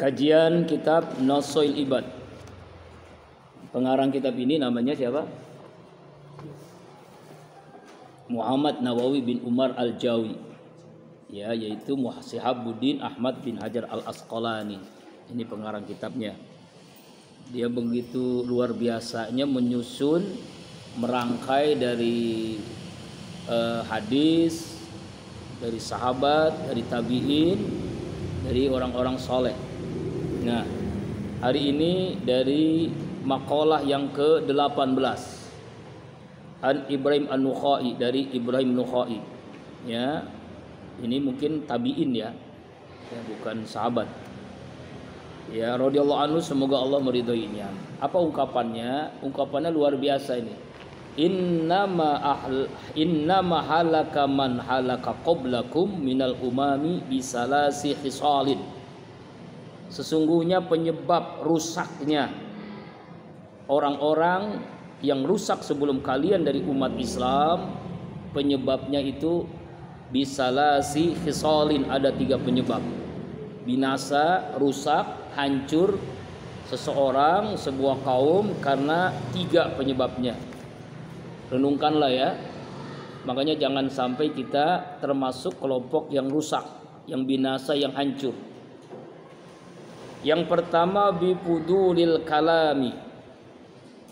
Kajian kitab Nasoil Ibad. Pengarang kitab ini namanya siapa? Muhammad Nawawi bin Umar Al-Jawi. Ya, yaitu Muhasihabuddin Ahmad bin Hajar Al-Asqalani. Ini pengarang kitabnya. Dia begitu luar biasanya menyusun, merangkai dari hadis, dari sahabat, dari tabi'in, dari orang-orang soleh. Nah, hari ini dari makalah yang ke-18 An Ibrahim An-Nukhai, dari Ibrahim Nukhai. Ya, ini mungkin tabi'in ya, bukan sahabat. Ya, radhiyallahu anhu, semoga Allah meridhoinya. Apa ungkapannya? Ungkapannya luar biasa ini. Innama halaka man halaka qablakum minal umami bisalasi khisalin. Sesungguhnya penyebab rusaknya orang-orang yang rusak sebelum kalian dari umat Islam, penyebabnya itu bisalasi khisalin, ada 3 penyebab. Binasa, rusak, hancur seseorang, sebuah kaum karena 3 penyebabnya. Renungkanlah ya. Makanya jangan sampai kita termasuk kelompok yang rusak, yang binasa, yang hancur. Yang pertama, bifudulil kalami,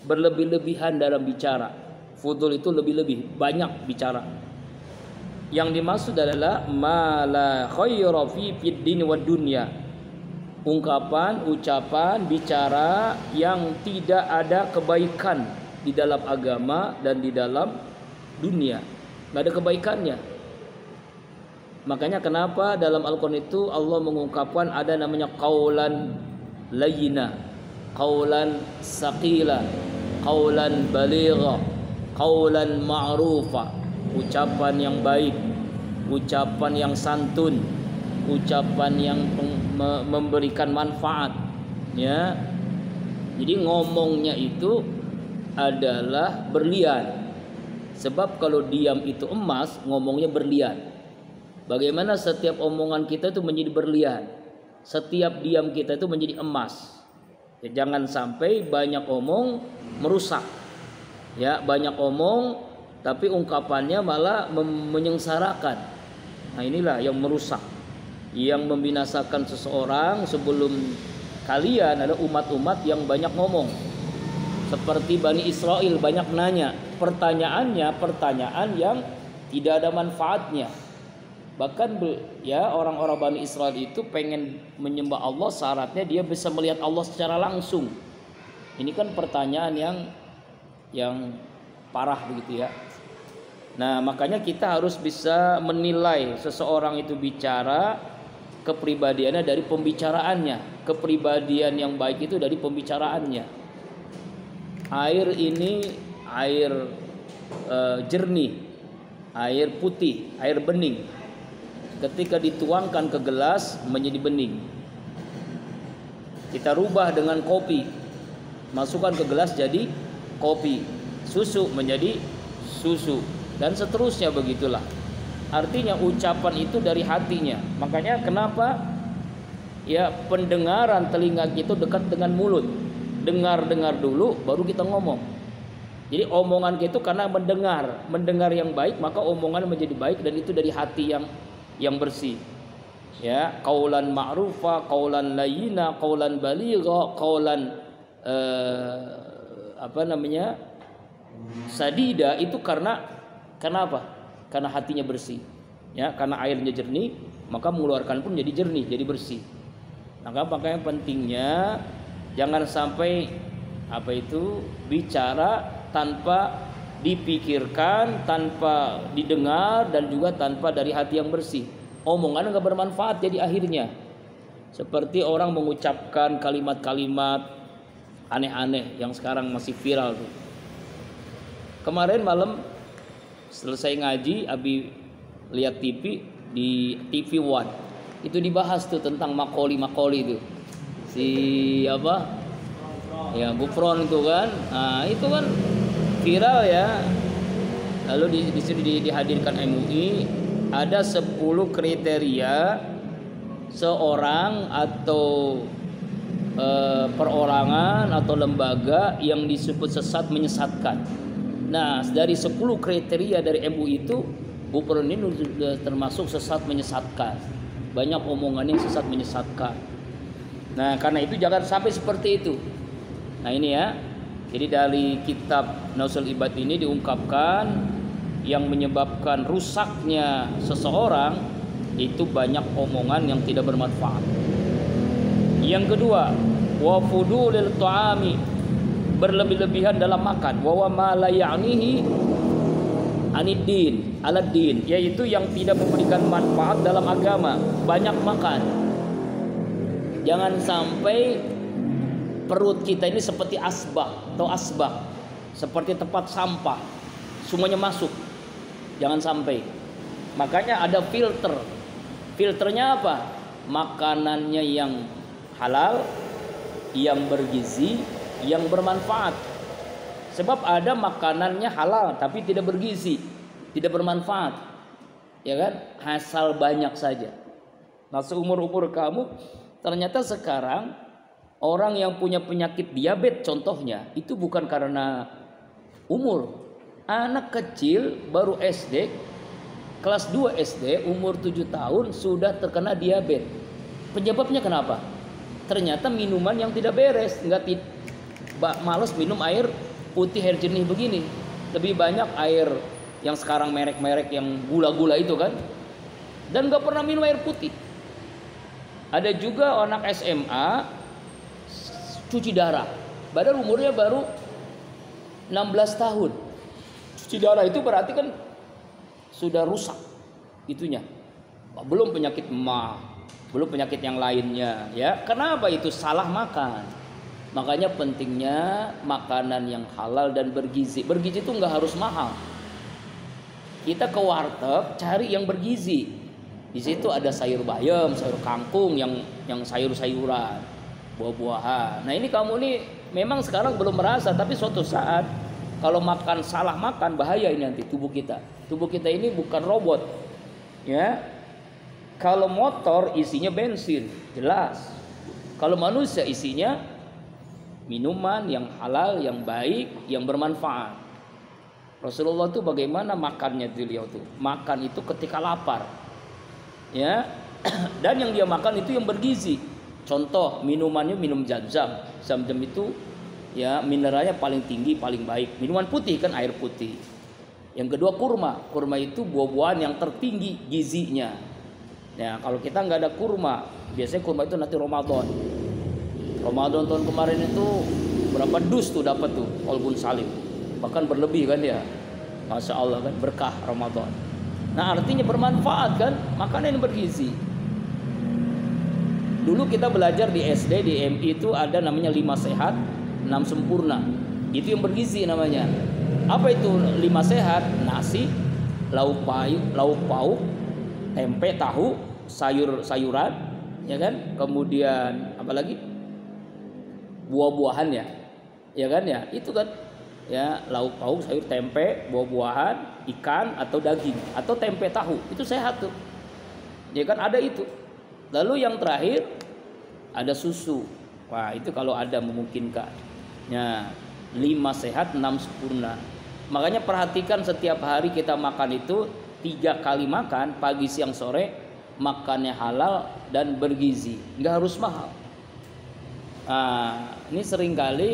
berlebih-lebihan dalam bicara. Fudul itu lebih-lebih, banyak bicara. Yang dimaksud adalah ma la khayra fi fid din wad dunya. Ungkapan, ucapan, bicara yang tidak ada kebaikan di dalam agama dan di dalam dunia, nggak ada kebaikannya. Makanya kenapa dalam Al-Quran itu Allah mengungkapkan ada namanya qaulan layyina, qaulan saqila, qaulan baligha, qaulan ma'rufa, ucapan yang baik, ucapan yang santun, ucapan yang memberikan manfaat, ya. Jadi ngomongnya itu adalah berlian. Sebab kalau diam itu emas, ngomongnya berlian. Bagaimana setiap omongan kita itu menjadi berlian, setiap diam kita itu menjadi emas. Ya, jangan sampai banyak omong merusak. Ya, banyak omong tapi ungkapannya malah menyengsarakan. Nah, inilah yang merusak, yang membinasakan seseorang. Sebelum kalian ada umat-umat yang banyak ngomong. Seperti Bani Israel, banyak nanya. Pertanyaannya pertanyaan yang tidak ada manfaatnya. Bahkan ya, orang-orang Bani Israel itu pengen menyembah Allah, syaratnya dia bisa melihat Allah secara langsung. Ini kan pertanyaan yang parah begitu ya. Nah, makanya kita harus bisa menilai seseorang itu bicara, kepribadiannya dari pembicaraannya. Kepribadian yang baik itu dari pembicaraannya. Air ini air jernih, air putih, air bening. Ketika dituangkan ke gelas menjadi bening. Kita rubah dengan kopi, masukkan ke gelas jadi kopi. Susu menjadi susu, dan seterusnya begitulah. Artinya ucapan itu dari hatinya. Makanya kenapa ya pendengaran telinga itu dekat dengan mulut. Dengar dulu baru kita ngomong. Jadi omongan itu karena mendengar yang baik, maka omongan menjadi baik, dan itu dari hati yang bersih. Ya, qaulan ma'rufa, qaulan layyina, qaulan baligha, qaulan sadida, itu karena apa? Karena hatinya bersih. Ya, karena airnya jernih, maka mengeluarkan pun jadi jernih, jadi bersih. Makanya pentingnya jangan sampai bicara tanpa dipikirkan, tanpa didengar, dan juga tanpa dari hati yang bersih. Omongan enggak bermanfaat jadi akhirnya. Seperti orang mengucapkan kalimat-kalimat aneh-aneh yang sekarang masih viral tuh. Kemarin malam selesai ngaji, Abi lihat TV di TV One. Itu dibahas tuh tentang makoli itu. Si apa? Ya, Gufron itu kan. Nah, itu kan viral ya. Lalu di sini dihadirkan MUI, ada 10 kriteria seorang atau perorangan atau lembaga yang disebut sesat menyesatkan. Nah, dari 10 kriteria dari MUI itu Bu Purwodini termasuk sesat menyesatkan. Banyak omongan yang sesat menyesatkan. Nah, karena itu jangan sampai seperti itu. Nah, ini ya. Jadi dari kitab Nausul Ibad ini diungkapkan yang menyebabkan rusaknya seseorang itu banyak omongan yang tidak bermanfaat. Yang kedua, wa fudulil ta'ami, berlebih-lebihan dalam makan, wa ma la ya'nihi aniddin, aladdin, yaitu yang tidak memberikan manfaat dalam agama, banyak makan. Jangan sampai perut kita ini seperti asbak atau asbak, seperti tempat sampah, semuanya masuk. Jangan sampai. Makanya ada filter. Filternya apa? Makanannya yang halal, yang bergizi, yang bermanfaat. Sebab ada makanannya halal tapi tidak bergizi, tidak bermanfaat. Ya kan? Asal banyak saja. Nah, seumur-umur kamu ternyata sekarang orang yang punya penyakit diabetes contohnya itu bukan karena umur. Anak kecil baru SD, kelas 2 SD, umur 7 tahun sudah terkena diabetes. Penyebabnya kenapa? Ternyata minuman yang tidak beres, males minum air putih air jernih begini. Lebih banyak air yang sekarang merek-merek yang gula-gula itu kan. Dan gak pernah minum air putih. Ada juga anak SMA cuci darah. Padahal umurnya baru 16 tahun. Cuci darah itu berarti kan sudah rusak itunya. Belum penyakit mah, belum penyakit yang lainnya ya. Kenapa itu? Salah makan. Makanya pentingnya makanan yang halal dan bergizi. Bergizi itu nggak harus mahal. Kita ke warteg cari yang bergizi. Di situ ada sayur bayam, sayur kangkung, yang sayur-sayuran, buah-buahan. Nah, ini kamu nih memang sekarang belum merasa, tapi suatu saat kalau makan salah makan bahaya ini nanti tubuh kita. Tubuh kita ini bukan robot. Ya. Kalau motor isinya bensin, jelas. Kalau manusia isinya minuman yang halal, yang baik, yang bermanfaat. Rasulullah itu bagaimana makannya beliau tuh? Makan itu ketika lapar. Ya. Dan yang dia makan itu yang bergizi. Contoh, minumannya minum Zam-Zam. Zam-Zam itu ya mineralnya paling tinggi, paling baik. Minuman putih kan air putih. Yang kedua kurma. Kurma itu buah-buahan yang tertinggi gizinya. Ya, kalau kita nggak ada kurma, biasanya kurma itu nanti Ramadan. Ramadan tahun kemarin itu berapa dus tuh dapat tuh kolbun salim, bahkan berlebih kan ya, masya Allah kan, berkah Ramadan. Nah, artinya bermanfaat kan, makanan yang bergizi. Dulu kita belajar di SD di MI itu ada namanya 5 sehat 6 sempurna, itu yang bergizi namanya. Apa itu 5 sehat? Nasi, lauk pauk, tempe, tahu, sayuran, ya kan? Kemudian apa lagi? Buah-buahan ya kan ya? Itu kan ya, lauk pauk, sayur, tempe, buah-buahan, ikan atau daging atau tempe tahu. Itu sehat tuh. Ya kan ada itu. Lalu yang terakhir ada susu. Wah, itu kalau ada memungkinkan. Ya, 5 sehat 6 sempurna. Makanya perhatikan setiap hari kita makan itu 3 kali makan, pagi, siang, sore, makannya halal dan bergizi, nggak harus mahal. Nah, ini seringkali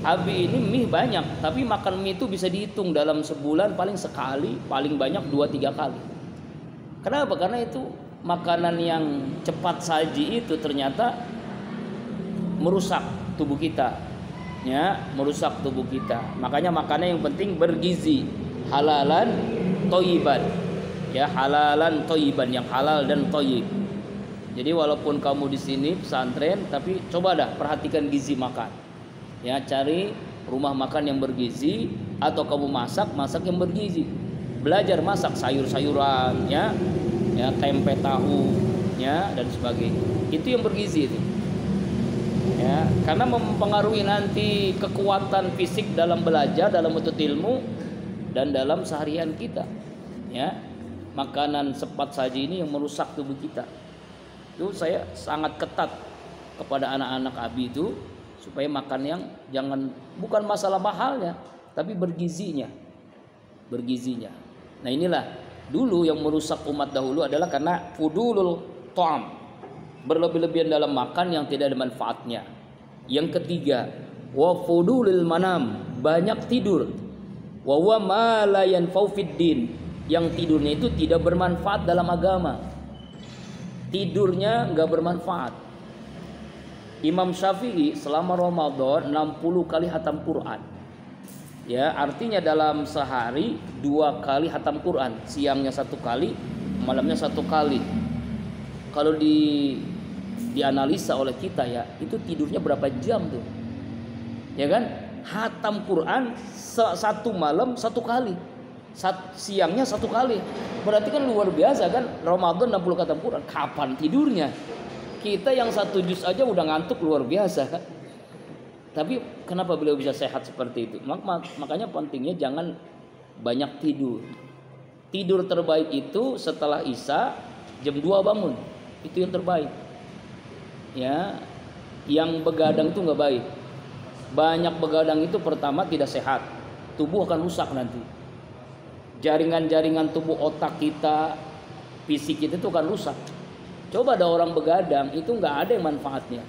Abi ini mie banyak, tapi makan mie itu bisa dihitung dalam sebulan paling sekali, paling banyak 2-3 kali. Kenapa? Karena itu makanan yang cepat saji itu ternyata merusak tubuh kita, ya, merusak tubuh kita. Makanya makannya yang penting bergizi, halalan thayyiban, ya, halalan thayyiban, yang halal dan thayyib. Jadi walaupun kamu di sini pesantren, tapi coba dah perhatikan gizi makan. Ya, cari rumah makan yang bergizi atau kamu masak yang bergizi. Belajar masak sayur-sayuran, ya, tempe tahu, ya, dan sebagainya. Itu yang bergizi itu. Ya, karena mempengaruhi nanti kekuatan fisik dalam belajar, dalam menuntut ilmu, dan dalam seharian kita. Ya, makanan cepat saji ini yang merusak tubuh kita. Itu saya sangat ketat kepada anak-anak abi itu supaya makan yang jangan, bukan masalah mahalnya, tapi bergizinya. Nah inilah dulu yang merusak umat dahulu adalah karena fudulul ta'am, berlebih-lebihan dalam makan yang tidak ada manfaatnya. Yang ketiga, wa fudulil manam, banyak tidur. Wa huwa ma la yanfa'u fid din, yang tidurnya itu tidak bermanfaat dalam agama. Tidurnya enggak bermanfaat. Imam Syafi'i selama Ramadan 60 kali hatam Quran. Ya, artinya dalam sehari 2 kali hatam Quran, siangnya 1 kali, malamnya 1 kali. Kalau dianalisa oleh kita ya, itu tidurnya berapa jam tuh? Ya kan? Hatam Quran 1 malam 1 kali. Siangnya 1 kali. Berarti kan luar biasa kan? Ramadan 60 khatam Quran. Kapan tidurnya? Kita yang 1 juz aja udah ngantuk luar biasa kan? Tapi kenapa beliau bisa sehat seperti itu? Makanya pentingnya jangan banyak tidur. Tidur terbaik itu setelah Isya jam 2 bangun. Itu yang terbaik. Ya, yang begadang itu nggak baik. Banyak begadang itu pertama tidak sehat. Tubuh akan rusak nanti. Jaringan-jaringan tubuh otak kita, fisik kita itu akan rusak. Coba ada orang begadang itu nggak ada yang manfaatnya.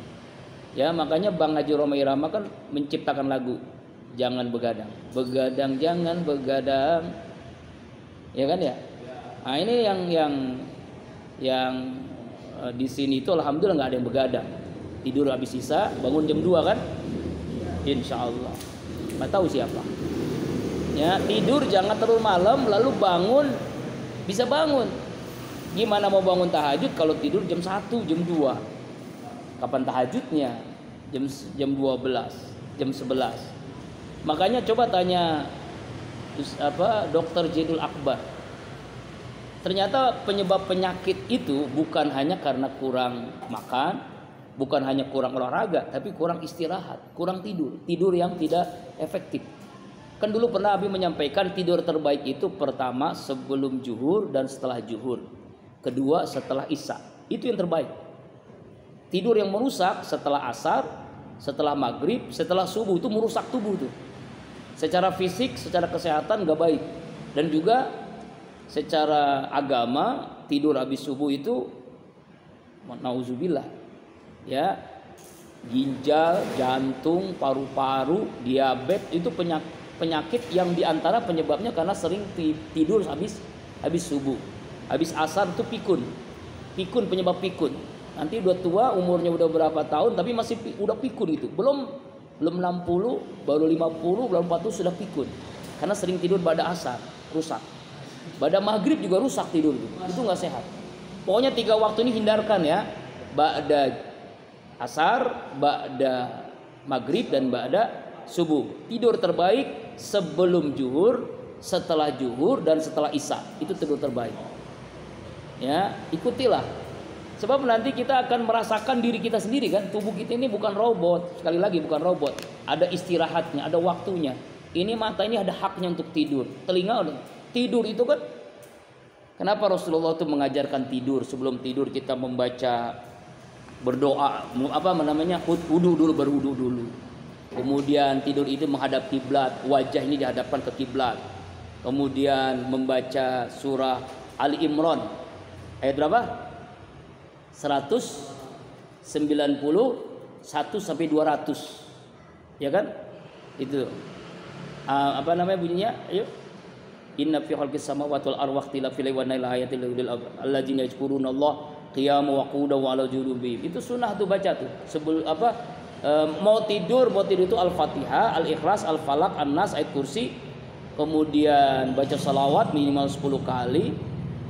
Ya makanya Bang Haji Roma Irama kan menciptakan lagu Jangan Begadang. Begadang jangan begadang. Ya kan ya? Nah ini yang di sini itu alhamdulillah nggak ada yang begadang. Tidur habis sisa, bangun jam 2 kan? Insya Allah. Nggak tahu siapa. Ya tidur jangan terlalu malam lalu bangun bisa bangun. Gimana mau bangun tahajud kalau tidur jam 1, jam 2? Kapan tahajudnya? Jam 12, jam 11. Makanya coba tanya Dokter Jedul Akbar. Ternyata penyebab penyakit itu bukan hanya karena kurang makan, bukan hanya kurang olahraga, tapi kurang istirahat, kurang tidur yang tidak efektif. Kan dulu pernah Abi menyampaikan tidur terbaik itu pertama sebelum zuhur dan setelah zuhur. Kedua setelah Isya. Itu yang terbaik. Tidur yang merusak setelah asar, setelah maghrib, setelah subuh itu merusak tubuh tuh. Secara fisik, secara kesehatan gak baik. Dan juga secara agama tidur habis subuh itu nauzubillah. Ya, ginjal, jantung, paru-paru, diabetes itu penyakit yang diantara penyebabnya karena sering tidur habis subuh. Habis asar itu pikun penyebab pikun. Nanti udah tua, umurnya udah berapa tahun tapi masih udah pikun itu. Belum 60, baru 50, belum 40 sudah pikun. Karena sering tidur pada asar, rusak. Pada maghrib juga rusak tidur itu nggak sehat. Pokoknya 3 waktu ini hindarkan ya. Ba'da asar, ba'da maghrib dan ba'da subuh. Tidur terbaik sebelum zuhur, setelah zuhur dan setelah isya. Itu tidur terbaik. Ya, ikutilah. Sebab nanti kita akan merasakan diri kita sendiri kan. Tubuh kita ini bukan robot. Sekali lagi bukan robot. Ada istirahatnya, ada waktunya. Ini mata ini ada haknya untuk tidur. Telinga tidur itu kan. Kenapa Rasulullah itu mengajarkan tidur? Sebelum tidur kita membaca, berdoa, wudu dulu, berwudu dulu. Kemudian tidur itu menghadap kiblat, wajah ini dihadapkan ke kiblat. Kemudian membaca surah Ali Imran. Ayat berapa? 191 sampai 200. Ya kan? Itu. Bunyinya? Ayo. Inna fi khalqis samawati wal ardi wa ikhtilafil laili wan nahari ayatin lil alladzina yazkurunallaha qiyaman wa qu'udan wa 'ala junubihim. Itu sunnah tuh baca tuh. Sebelum mau tidur itu Al-Fatihah, Al-Ikhlas, Al-Falaq, An-Nas, ayat kursi. Kemudian baca salawat minimal 10 kali.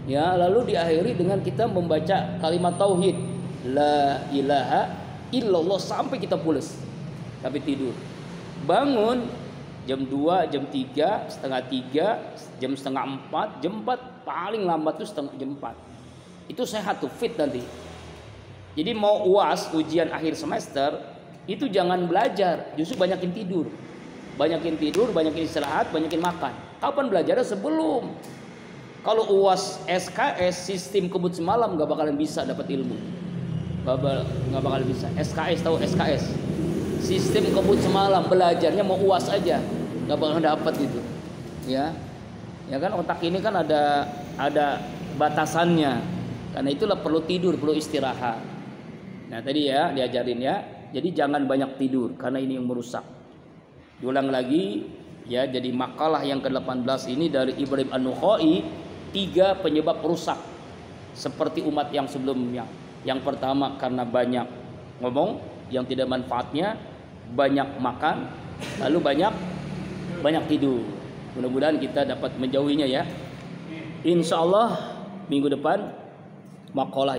Ya, lalu diakhiri dengan kita membaca kalimat tauhid, la ilaha illallah sampai kita pulas. Tapi tidur. Bangun jam 2, jam 3, setengah 3, jam setengah 4, jam 4 paling lambat tuh jam 4. Itu sehat tuh, fit nanti. Jadi mau UAS, ujian akhir semester, itu jangan belajar, justru banyakin tidur. Banyakin tidur, banyakin istirahat, banyakin makan. Kapan belajarnya? Sebelum. Kalau UAS SKS sistem kebut semalam gak bakalan bisa dapat ilmu. nggak bakal bisa. SKS, tahu SKS? Sistem kebut semalam, belajarnya mau UAS aja nggak bakal dapat gitu. Ya kan otak ini kan ada batasannya. Karena itulah perlu tidur, perlu istirahat. Nah tadi ya diajarin ya. Jadi jangan banyak tidur karena ini yang merusak. Diulang lagi ya. Jadi makalah yang ke-18 ini dari Ibrahim An-Nukhai, 3 penyebab rusak seperti umat yang sebelumnya. Yang pertama karena banyak ngomong yang tidak manfaatnya, banyak makan, lalu banyak tidur. Mudah-mudahan kita dapat menjauhinya ya. Insya Allah minggu depan makalah